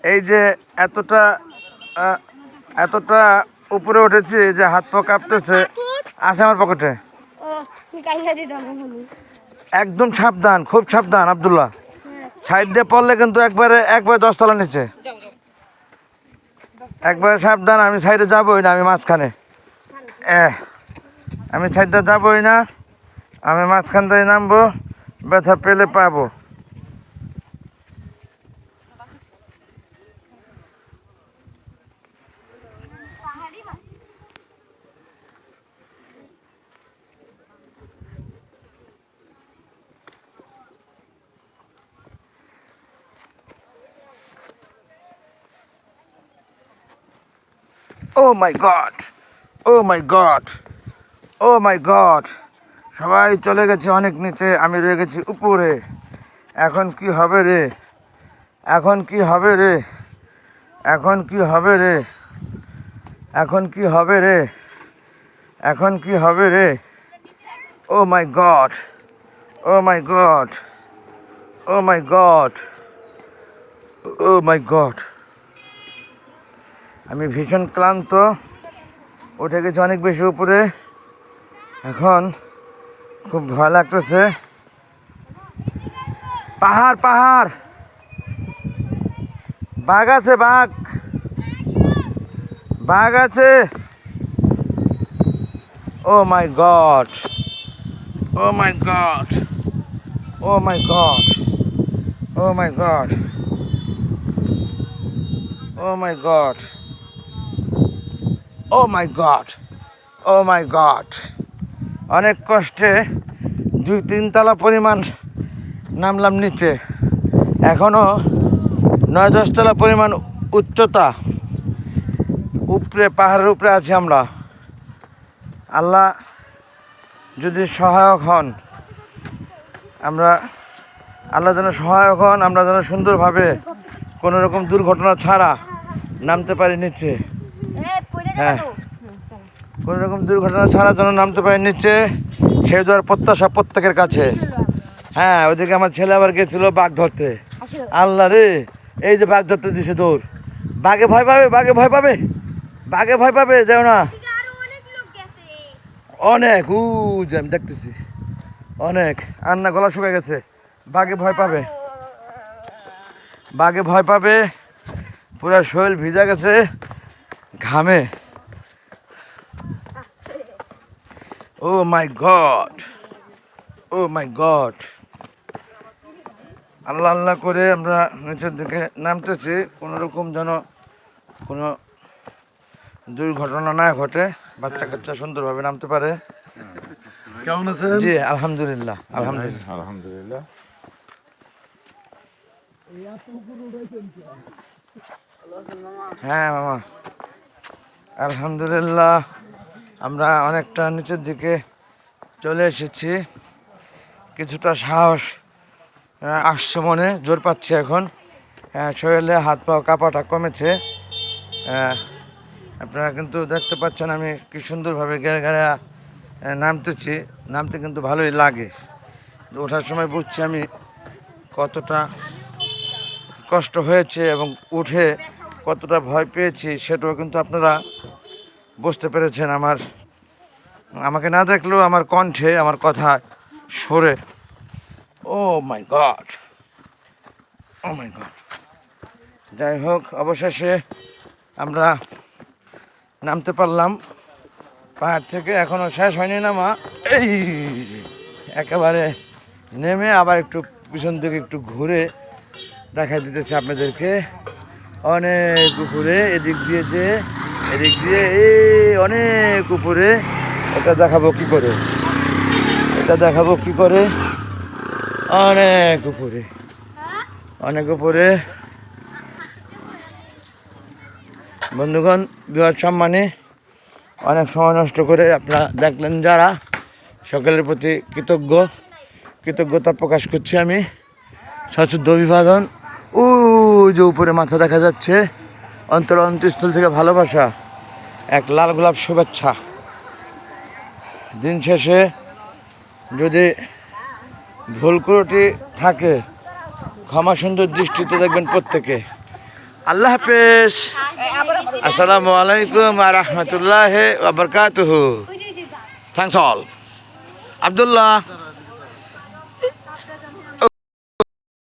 এই যে এতটা এতটা উপরে উঠেছি যে হাত পা কাঁপতেছে। আছে আমার পকেটে। একদম সাবধান, খুব সাবধান আব্দুল্লাহ। সাইড দিয়ে পড়লে কিন্তু একবারে 10 তলা নিচে। একবারে সাবধান। আমি সাইডে যাবোই না, আমি মাঝখানে। আমি সাইডে যাবোই না, আমি মাঝখান থেকে নামবো। ব্যথা পেলে পাবো। ও মাই গড, ও মাই গড, ও মাই গড। সবাই চলে গেছে অনেক নিচে, আমি রয়ে গেছি উপরে। এখন কি হবে রে? এখন কি হবে রে? এখন কি হবে রে? এখন কি হবে রে? এখন কি হবে রে? ও মাই গড, ও মাই গড, ও মাই গড, ও মাই গড। আমি ভীষণ ক্লান্ত, উঠে গেছি অনেক বেশি উপরে। এখন খুব ভয় লাগতেছে। পাহাড়, পাহাড়, বাঘ আছে, বাঘ, বাঘ আছে। ও মাই গড, ও মাই গড, ও মাই গড, ও মাই গড, ও মাই গড, ও মাই গড, ও মাই গড। অনেক কষ্টে 2-3 তলা পরিমাণ নামলাম নিচে। এখনও 9-10 তলা পরিমাণ উচ্চতা। উপরে, পাহাড়ের উপরে আছি আমরা। আল্লাহ যদি সহায়ক হন, আমরা, আল্লাহ যেন সহায়ক হন, আমরা যেন সুন্দরভাবে কোনো রকম দুর্ঘটনা ছাড়া নামতে পারি নিচে। হ্যাঁ, কোনো রকম দুর্ঘটনা ছাড়া যেন নামতে পারি নিচে, সেই দোয়ার প্রত্যাশা প্রত্যেকের কাছে। হ্যাঁ, ওইদিকে আমার ছেলে আবার গেছিল বাঘ ধরতে। আল্লাহ রে, এই যে বাঘ ধরতে দিছে দৌড়। বাঘে ভয় পাবে, বাঘে ভয় পাবে, বাঘে ভয় পাবে, যাও না। অনেক যে আমি দেখতেছি অনেক। আর না, গলা শুকিয়ে গেছে। বাঘে ভয় পাবে, বাঘে ভয় পাবে। পুরা শরীর ভিজা গেছে ঘামে। ও মাই গড, ও মাই গড। আল্লাহ আল্লাহ করে আমরা নিচের দিকে নামতেছি, কোনো রকম যেন কোনো দুর্ঘটনা না ঘটে, বাচ্চা কাচ্চা সুন্দরভাবে নামতে পারে। কেমন আছেন? জি আলহামদুলিল্লাহ, আলহামদুলিল্লাহ, আলহামদুলিল্লাহ। হ্যাঁ মামা, আলহামদুলিল্লাহ। আমরা অনেকটা নিচের দিকে চলে এসেছি। কিছুটা সাহস আসছে মনে, জোর পাচ্ছি এখন। শরীরে হাত পা কাঁপাটা কমেছে। আপনারা কিন্তু দেখতে পাচ্ছেন আমি কি সুন্দরভাবে গেড়ে গেড়ে নামতেছি। নামতে কিন্তু ভালোই লাগে। ওঠার সময় বুঝছি আমি কতটা কষ্ট হয়েছে এবং উঠে কতটা ভয় পেয়েছি, সেটাও কিন্তু আপনারা বুঝতে পেরেছেন আমাকে না দেখলেও আমার কণ্ঠে, আমার কথা সরে। ও মাই গড, ও মাই গড। যাই হোক, অবশেষে আমরা নামতে পারলাম পাহাড় থেকে। এখনও শেষ হয়নি নামা। এই একেবারে নেমে আবার একটু পিছন দিকে একটু ঘুরে দেখা দিতেছে আপনাদেরকে। অনেক উপরে, এদিক দিয়ে যে এদিক দিয়ে অনেক উপরে। এটা দেখাবো কি করে, এটা দেখাবো কি করে। অনেক উপরে, অনেক উপরে। বন্ধুগণ, বৃহৎ সম্মানে অনেক সময় নষ্ট করে আপনারা দেখলেন যারা, সকলের প্রতি কৃতজ্ঞতা প্রকাশ করছি আমি। সশ্রদ্ধ অভিবাদন। ও যে উপরে মাথা দেখা যাচ্ছে, অন্তঃস্থল থেকে ভালোবাসা, এক লাল গোলাপ শুভেচ্ছা। দিন শেষে যদি ভুল ত্রুটি থাকে, ক্ষমা সুন্দর দৃষ্টিতে দেখবেন প্রত্যেকে। আল্লাহ হাফেজ। আসসালামু আলাইকুম ওয়া রাহমাতুল্লাহি ওয়া বারাকাতুহু। Thanks all. আব্দুল্লাহ।